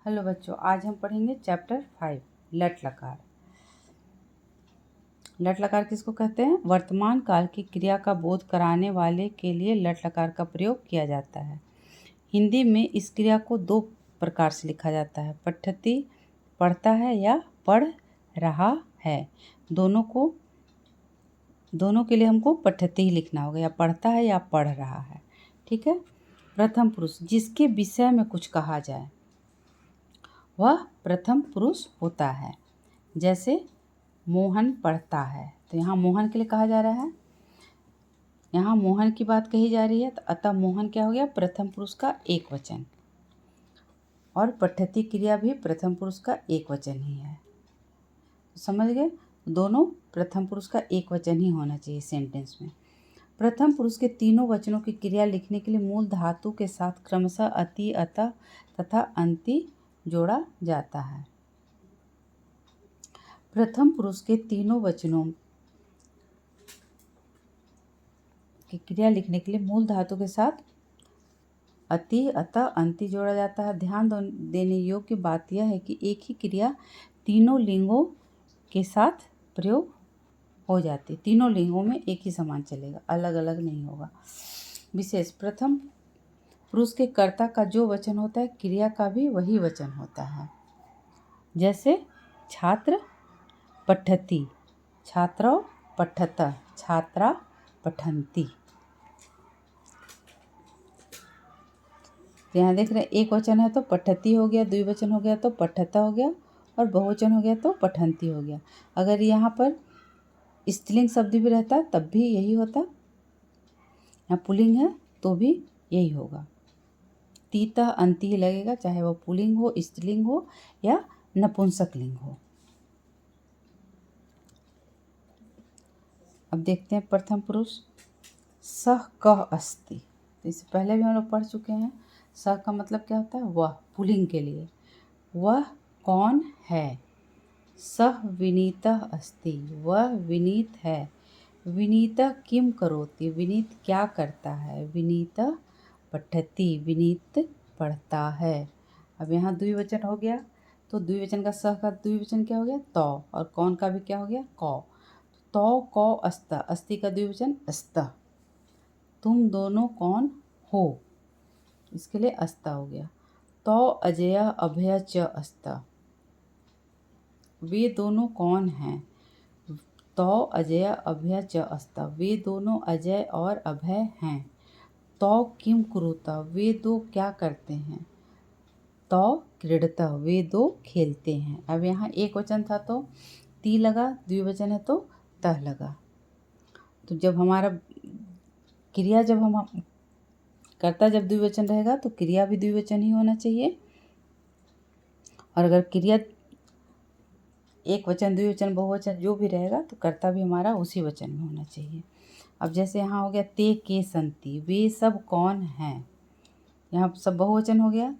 Hello बच्चों, आज हम पढ़ेंगे चैप्टर 5 लट लकार। लट लकार किसको कहते हैं? वर्तमान काल की क्रिया का बोध कराने वाले के लिए लट लकार का प्रयोग किया जाता है। हिंदी में इस क्रिया को दो प्रकार से लिखा जाता है, पठति पढ़ता है या पढ़ रहा है। दोनों के लिए हमको पठति ही लिखना होगा, या पढ़ता है या पढ़ रहा है। ठीक है। प्रथम पुरुष जिसके विषय में कुछ कहा जाए वह प्रथम पुरुष होता है। जैसे मोहन पढ़ता है, तो यहाँ मोहन के लिए कहा जा रहा है, यहाँ मोहन की बात कही जा रही है, तो अतः मोहन क्या हो गया? प्रथम पुरुष का एक वचन। और पठति क्रिया भी प्रथम पुरुष का एक वचन ही है। समझ गए? दोनों प्रथम पुरुष का एक वचन ही होना चाहिए सेंटेंस में। प्रथम पुरुष के तीनों वचनों की क्रिया लिखने के लिए मूल धातु के साथ क्रमशः अति, अतः तथा अंति जोड़ा जाता है। प्रथम पुरुष के तीनों वचनों की क्रिया लिखने के लिए मूल धातु के साथ अति, अतः, अंति जोड़ा जाता है। ध्यान देने योग्य बात यह है कि एक ही क्रिया तीनों लिंगों के साथ प्रयोग हो जाती है। तीनों लिंगों में एक ही समान चलेगा, अलग अलग नहीं होगा। विशेष प्रथम पुरुष के कर्ता का जो वचन होता है, क्रिया का भी वही वचन होता है। जैसे छात्र पठति, छात्रौ पठत, छात्रा पठन्ति। यहाँ देख रहे हैं, एक वचन है तो पठति हो गया, द्विवचन हो गया तो पठता हो गया, और बहुवचन हो गया तो पठन्ति हो गया। अगर यहाँ पर स्त्रीलिंग शब्द भी रहता तब भी यही होता, यहाँ पुल्लिंग है तो भी यही होगा। तीता अंति ही लगेगा, चाहे वो पुल्लिंग हो, स्त्रीलिंग हो या नपुंसक लिंग हो। अब देखते हैं प्रथम पुरुष। सह कः अस्ति, तो इससे पहले भी हम लोग पढ़ चुके हैं। सह का मतलब क्या होता है? वह, पुल्लिंग के लिए। वह कौन है? सह विनीतः अस्ति, वह विनीत है। विनीतः किम करोति, विनीत क्या करता है? विनीतः पठति, विनीत पढ़ता है। अब यहाँ द्विवचन हो गया, तो द्विवचन का सह का द्विवचन क्या हो गया? तौ, और कौन का भी क्या हो गया? कौ। तौ कौ अस्त, अस्ति का द्विवचन अस्त। तुम दोनों कौन हो, इसके लिए अस्ता हो गया। तौ अजय अभय च अस्त, वे दोनों कौन हैं? तौ अजय अभय च अस्त, वे दोनों अजय और अभय हैं। तौ किम कुरुत, वे दो क्या करते हैं? तौ क्रीडत, वे दो खेलते हैं। अब यहाँ एक वचन था तो ती लगा, द्विवचन है तो तह लगा। तो जब हमारा क्रिया, जब हम कर्ता जब द्विवचन रहेगा तो क्रिया भी द्विवचन ही होना चाहिए। और अगर क्रिया एक वचन, द्विवचन, बहुवचन जो भी रहेगा तो कर्ता भी हमारा उसी वचन में होना चाहिए। अब जैसे यहाँ हो गया ते के संति, वे सब कौन हैं? यहाँ सब बहुवचन हो गया,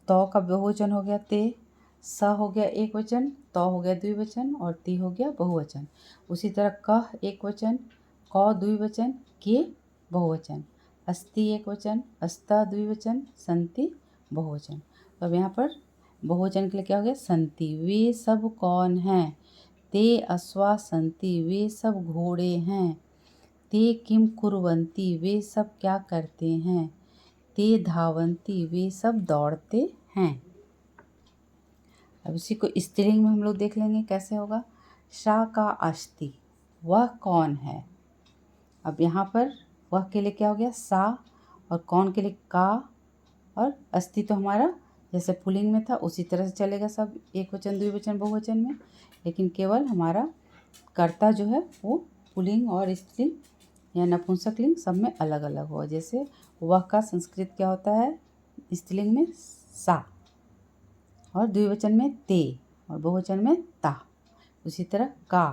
तौ का बहुवचन हो गया ते, स हो गया एक वचन, तौ हो गया द्विवचन, और ती हो गया बहुवचन। उसी तरह कह एक वचन, कौ द्विवचन, के बहुवचन, अस्ति एक वचन, अस्ता द्विवचन, संति बहुवचन। तो अब यहाँ पर बहुवचन के लिए क्या हो गया? संति, वे सब कौन हैं? ते अश्वा संति, वे सब घोड़े हैं। ते किम कुर्वन्ति, वे सब क्या करते हैं? ते धावन्ति, वे सब दौड़ते हैं। अब इसी को स्त्रीलिंग में हम लोग देख लेंगे कैसे होगा। सा का अस्ति, वह कौन है? अब यहाँ पर वह के लिए क्या हो गया? सा, और कौन के लिए का, और अस्ति तो हमारा जैसे पुल्लिंग में था उसी तरह से चलेगा, सब एक वचन, द्विवचन, बहुवचन में। लेकिन केवल हमारा कर्ता जो है वो पुल्लिंग और स्त्रीलिंग या नपुंसक लिंग सब में अलग अलग होगा। जैसे वह का संस्कृत क्या होता है? स्त्रीलिंग में सा, और द्विवचन में ते, और बहुवचन में ता। उसी तरह का,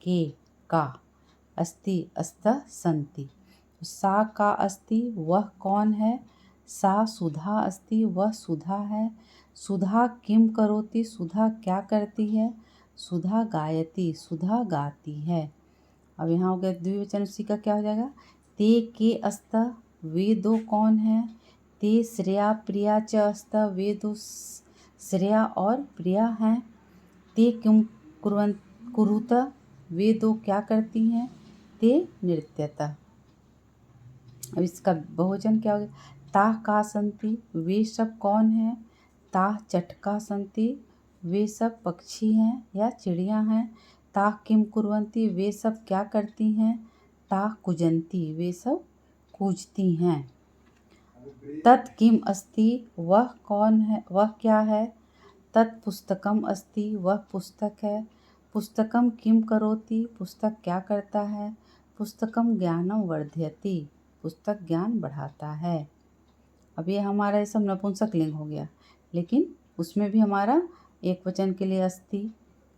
के, का, अस्ति, अस्त, संति। सा का अस्ति, वह कौन है? सा सुधा अस्ति, वह सुधा है। सुधा किम करोति, सुधा क्या करती है? सुधा गायति, सुधा गाती है। अब यहाँ हो गया द्विवचन, उसी का क्या हो जाएगा? ते के अस्त, वे दो कौन है? ते श्रेया प्रिया च अस्त, वे दो श्रेया और प्रिया हैं। ते किम कुरुत, वे दो क्या करती हैं। ते नृत्यतः। अब इसका बहुवचन क्या हो गया। ताह का संति, वे सब कौन हैं। ताह चटका संति, वे सब पक्षी हैं या चिड़िया हैं। ताह किम कुर्वन्ति, वे सब क्या करती हैं। ताह कुजन्ति, वे सब कूजती हैं। तत् किम अस्ति, वह कौन है, वह क्या है। तत् पुस्तकम अस्ति, वह पुस्तक है। पुस्तकम किम करोति, पुस्तक क्या करता है। पुस्तकम ज्ञानम वर्धयति, पुस्तक ज्ञान बढ़ाता है। अब ये हमारा ये सब नपुंसक लिंग हो गया, लेकिन उसमें भी हमारा एक वचन के लिए अस्ति,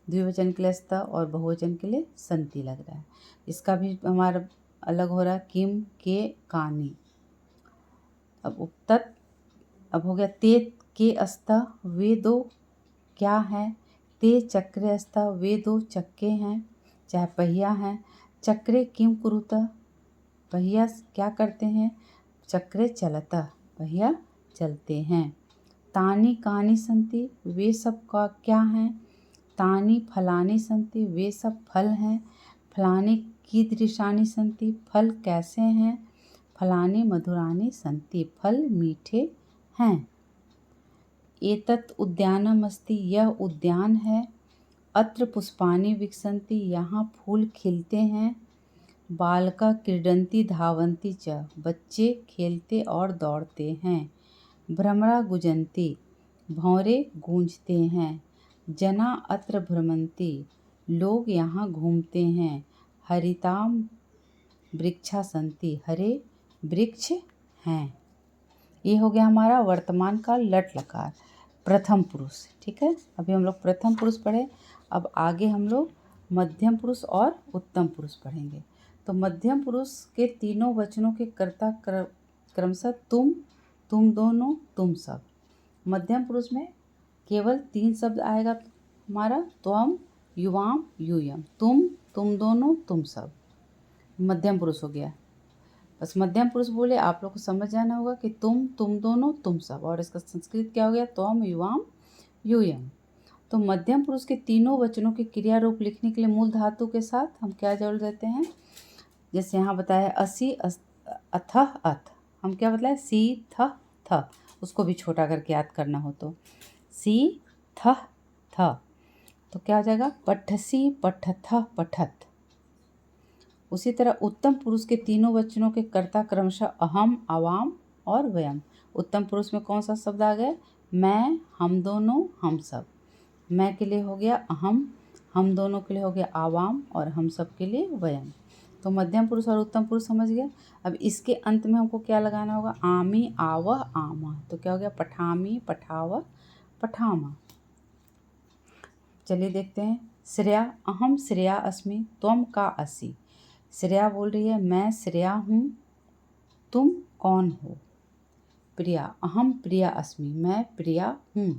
द्विवचन के लिए अस्ता और बहुवचन के लिए संति लग रहा है। इसका भी हमारा अलग हो रहा है। किम के कानी। अब तत् अब हो गया। ते के अस्ता, वे दो क्या हैं। ते चक्रे अस्ता, वे दो चक्के हैं चाहे पहिया हैं। चक्रे किम कुरुत, पहिया क्या करते हैं। चक्रे चलता, पहिया चलते हैं। तानी कानी संति, वे सब का क्या हैं। तानी फलानी संति, वे सब फल हैं। फलानी कीदृशानि संति, फल कैसे हैं। फलानी मधुरानि संति, फल मीठे हैं। एतत् उद्यानम अस्ति, यह उद्यान है। अत्र पुष्पाणि विकसन्ति, यहाँ फूल खिलते हैं। बालका क्रीडन्ति धावन्ति च, बच्चे खेलते और दौड़ते हैं। भ्रमरा गुजन्ति, भौरे गूंजते हैं। जना अत्र भ्रमन्ति, लोग यहाँ घूमते हैं। हरिताम वृक्षा सन्ति, हरे वृक्ष हैं। ये हो गया हमारा वर्तमान काल लट लकार प्रथम पुरुष। ठीक है, अभी हम लोग प्रथम पुरुष पढ़े। अब आगे हम लोग मध्यम पुरुष और उत्तम पुरुष पढ़ेंगे। तो मध्यम पुरुष के तीनों वचनों के कर्ता क्रमशः तुम, तुम दोनों, तुम सब। मध्यम पुरुष में केवल 3 शब्द आएगा हमारा, त्वम, युवाम, यूयम। तुम, तुम दोनों, तुम सब मध्यम पुरुष हो गया। बस मध्यम पुरुष बोले आप लोग को समझ जाना होगा कि तुम, तुम दोनों, तुम सब। और इसका संस्कृत क्या हो गया, त्वम, युवाम, यूयम। तो मध्यम पुरुष के तीनों वचनों के क्रिया रूप लिखने के लिए मूल धातु के साथ हम क्या जोड़ देते हैं। जैसे यहाँ बताया असि, अथः, अथ। हम क्या बताए, सी, थ, थ। उसको भी छोटा करके याद करना हो तो सी, थ, थ। तो क्या हो जाएगा, पठसी, पठथ, पठत। उसी तरह उत्तम पुरुष के तीनों वचनों के कर्ता क्रमशः अहम, आवाम और वयम। उत्तम पुरुष में कौन सा शब्द आ गया, मैं, हम दोनों, हम सब। मैं के लिए हो गया अहम, हम दोनों के लिए हो गया आवाम और हम सब के लिए वयम। तो मध्यम पुरुष और उत्तम पुरुष समझ गया। अब इसके अंत में हमको क्या लगाना होगा, आमी, आवह, आमा। तो क्या हो गया, पठामी, पठावह, पठामा। चलिए देखते हैं। श्रेया, अहम श्रेया अस्मि, त्वम का असि। श्रेया बोल रही है मैं श्रेया हूँ, तुम कौन हो। प्रिया, अहम प्रिया अस्मि, मैं प्रिया हूँ।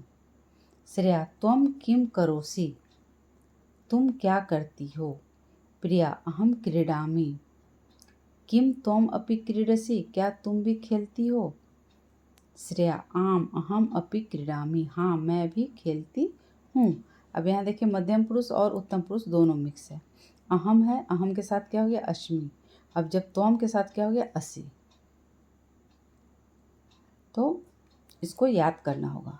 श्रेया, त्वम किम करोसि, तुम क्या करती हो। प्रिया, अहम क्रीडामि। किम त्वम अपि क्रीडसि, क्या तुम भी खेलती हो। श्रेया, आम, अहम अपि क्रीडामि, हाँ मैं भी खेलती हूँ। अब यहाँ देखिए मध्यम पुरुष और उत्तम पुरुष दोनों मिक्स है। अहम है, अहम के साथ क्या हो गया, अश्मि। अब जब त्वम के साथ क्या हो गया, असि। तो इसको याद करना होगा।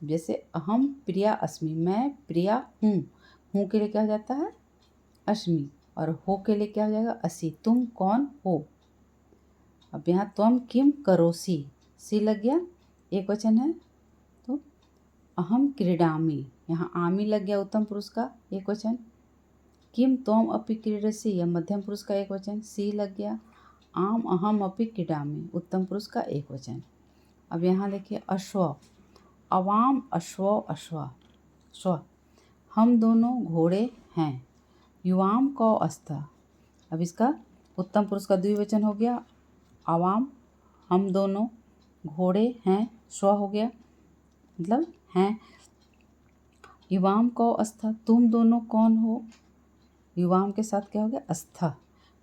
जैसे अहम प्रिया अस्मि, मैं प्रिया हूँ। हूँ के लिए क्या हो जाता है, अश्मि। और हो के लिए क्या हो जाएगा, असि। तुम कौन हो। अब यहाँ त्वम किम करोसि, सी लग गया, एक वचन है। तो अहम क्रीडामि, यहाँ आमी लग गया उत्तम पुरुष का एक वचन। किम त्वम अपि क्रीडसि, यह मध्यम पुरुष का एक वचन, सी लग गया। आम, अहम अपि क्रीडामि, उत्तम पुरुष का एक वचन। अब यहाँ देखिए अश्व, अवाम, अश्व, अश्व, स्व। हम दोनों घोड़े हैं। युवाम कौ अस्थ। अब इसका उत्तम पुरुष का द्विवचन हो गया, अवाम, हम दोनों घोड़े हैं, स्व हो गया मतलब हैं। युवाम कौ अस्थ, तुम दोनों कौन हो। युवाम के साथ क्या हो गया, अस्थ।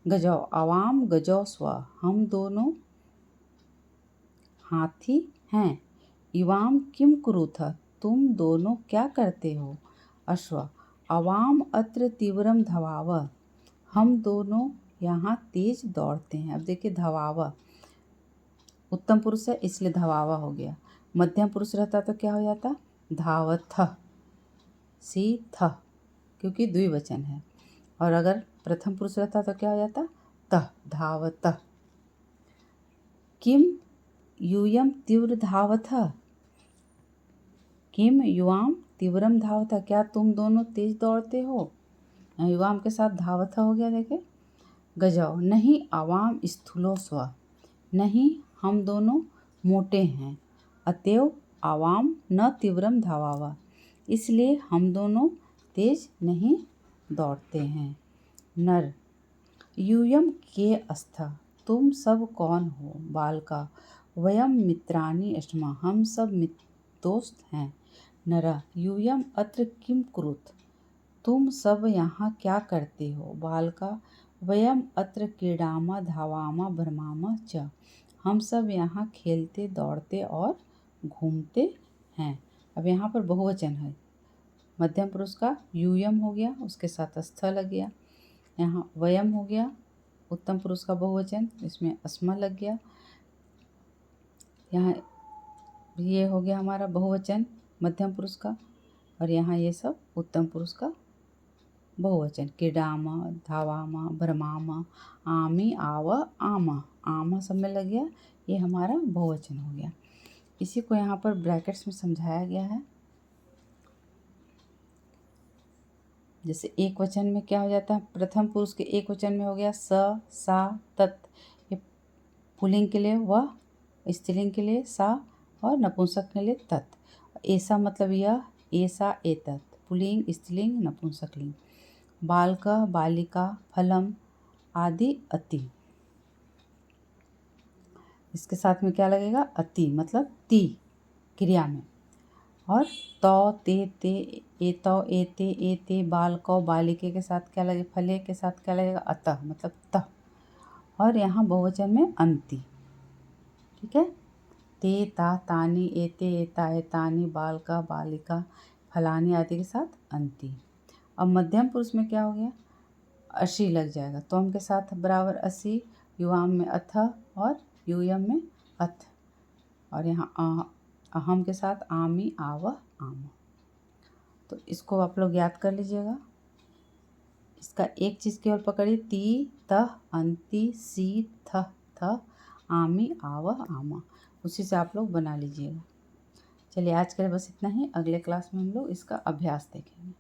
गजौ, अवाम गजौ स्व, हम दोनों हाथी हैं। इवाम किम कुरुथ, तुम दोनों क्या करते हो। अश्व, अवाम अत्र तीव्रम धवाव, हम दोनों यहाँ तेज दौड़ते हैं। अब देखिए धवाव उत्तम पुरुष है इसलिए धवावा हो गया। मध्यम पुरुष रहता तो क्या हो जाता, धावथ, सी थ, क्योंकि द्विवचन है। और अगर प्रथम पुरुष रहता तो क्या हो जाता, तह, धावत। किम यूयम तीव्र धावथ, किम युवाम तीव्रम धावथ, क्या तुम दोनों तेज दौड़ते हो। युवाम के साथ धावथ हो गया। देखे गजाओ, नहीं आवाम स्थूलो स्व, नहीं हम दोनों मोटे हैं। अतएव आवाम न तीव्रम धावावा, इसलिए हम दोनों तेज नहीं दौड़ते हैं। नर, यूयम के अस्थ, तुम सब कौन हो। बालका, वयम मित्राणि स्म, हम सब दोस्त हैं। नरा, यूयम अत्र किम कुरुत, तुम सब यहाँ क्या करते हो। बालका, वयम अत्र क्रीडामा धावामा भ्रमामा च, हम सब यहाँ खेलते दौड़ते और घूमते हैं। अब यहाँ पर बहुवचन है। मध्यम पुरुष का यूयम हो गया, उसके साथ स्थ लग गया। यहाँ वयम हो गया उत्तम पुरुष का बहुवचन, इसमें अस्मा लग गया। यहाँ ये हो गया हमारा बहुवचन मध्यम पुरुष का, और यहाँ ये सब उत्तम पुरुष का बहुवचन। क्रीडामा धावामा भ्रमामा आमी आव आमा, आमा सब में लग गया, ये हमारा बहुवचन हो गया। इसी को यहाँ पर ब्रैकेट्स में समझाया गया है। जैसे एक वचन में क्या हो जाता है, प्रथम पुरुष के एक वचन में हो गया स, सा, तत्, ये पुल्लिंग के लिए वह, स्त्रीलिंग के लिए सा, और नपुंसक के लिए तत्। ऐसा मतलब यह, ऐसा एतत्, पुल्लिंग स्त्रीलिंग नपुंसकलिंग। बालका बालिका फलम आदि अति, इसके साथ में क्या लगेगा, अति मतलब ती क्रिया में। और तौ ते एतौ एते एते बालकौ बालिके के साथ क्या लगे, फले के साथ क्या लगेगा, अतः मतलब तः। और यहाँ बहुवचन में अंति। ठीक है, ते ता तानि एते एता एतानि बालका बालिका फलानी आदि के साथ अंति। अब मध्यम पुरुष में क्या हो गया, अशी लग जाएगा, तोम के साथ बराबर असी, युवाम में अथ और यूयम में अथ। और यहाँ अहम के साथ आमी आव आम। तो इसको आप लोग याद कर लीजिएगा। इसका एक चीज़ केवल पकड़िए, ती तह अंति सी थ थ आमी आव आमा, उसी से आप लोग बना लीजिएगा। चलिए आज के लिए बस इतना ही, अगले क्लास में हम लोग इसका अभ्यास देखेंगे।